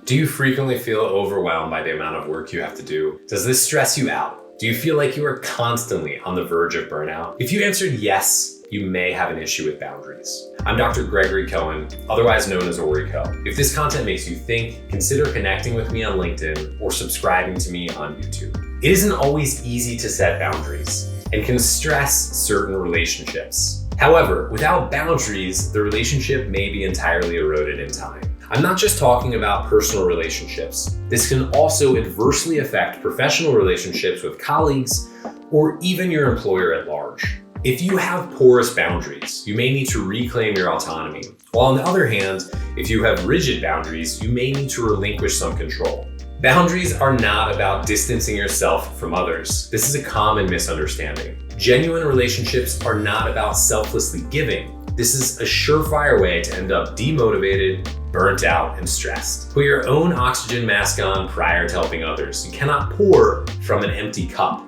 Do you frequently feel overwhelmed by the amount of work you have to do? Does this stress you out? Do you feel like you are constantly on the verge of burnout? If you answered yes, you may have an issue with boundaries. I'm Dr. Gregory Cohen, otherwise known as Orico. If this content makes you think, consider connecting with me on LinkedIn or subscribing to me on YouTube. It isn't always easy to set boundaries and can stress certain relationships. However, without boundaries, the relationship may be entirely eroded in time. I'm not just talking about personal relationships. This can also adversely affect professional relationships with colleagues or even your employer at large. If you have porous boundaries, you may need to reclaim your autonomy. While on the other hand, if you have rigid boundaries, you may need to relinquish some control. Boundaries are not about distancing yourself from others. This is a common misunderstanding. Genuine relationships are not about selflessly giving. This is a surefire way to end up demotivated, burnt out, and stressed. Put your own oxygen mask on prior to helping others. You cannot pour from an empty cup.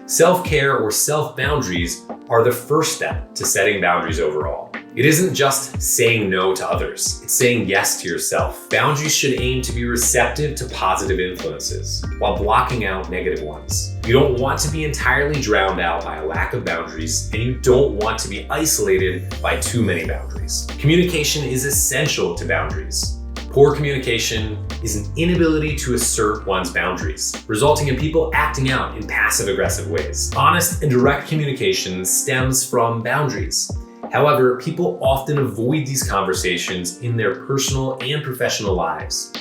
Self-care or self-boundaries are the first step to setting boundaries overall. It isn't just saying no to others, it's saying yes to yourself. Boundaries should aim to be receptive to positive influences while blocking out negative ones. You don't want to be entirely drowned out by a lack of boundaries, and you don't want to be isolated by too many boundaries. Communication is essential to boundaries. Poor communication is an inability to assert one's boundaries, resulting in people acting out in passive-aggressive ways. Honest and direct communication stems from boundaries. However, people often avoid these conversations in their personal and professional lives.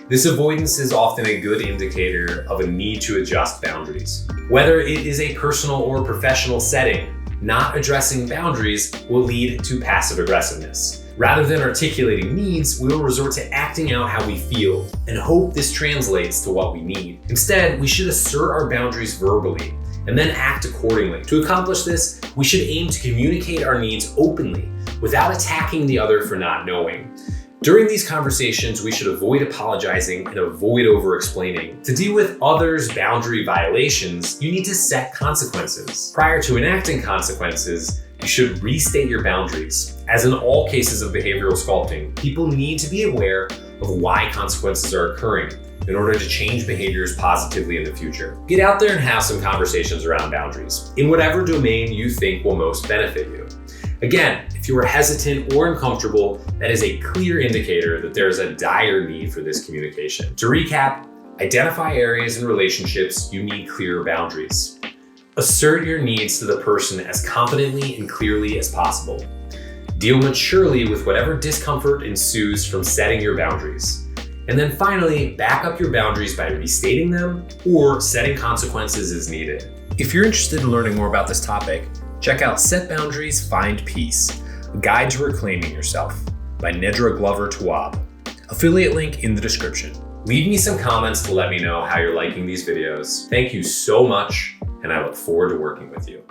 This avoidance is often a good indicator of a need to adjust boundaries. Whether it is a personal or professional setting, not addressing boundaries will lead to passive aggressiveness. Rather than articulating needs, we will resort to acting out how we feel and hope this translates to what we need. Instead, we should assert our boundaries verbally and then act accordingly. To accomplish this, we should aim to communicate our needs openly without attacking the other for not knowing. During these conversations, we should avoid apologizing and avoid over-explaining. To deal with others' boundary violations, you need to set consequences. Prior to enacting consequences, you should restate your boundaries. As in all cases of behavioral sculpting, people need to be aware of why consequences are occurring in order to change behaviors positively in the future. Get out there and have some conversations around boundaries in whatever domain you think will most benefit you. Again, if you are hesitant or uncomfortable, that is a clear indicator that there is a dire need for this communication. To recap, identify areas in relationships you need clearer boundaries. Assert your needs to the person as confidently and clearly as possible. Deal maturely with whatever discomfort ensues from setting your boundaries. And then finally, back up your boundaries by restating them or setting consequences as needed. If you're interested in learning more about this topic, check out Set Boundaries, Find Peace, a guide to reclaiming yourself by Nedra Glover Tawwab. Affiliate link in the description. Leave me some comments to let me know how you're liking these videos. Thank you so much, and I look forward to working with you.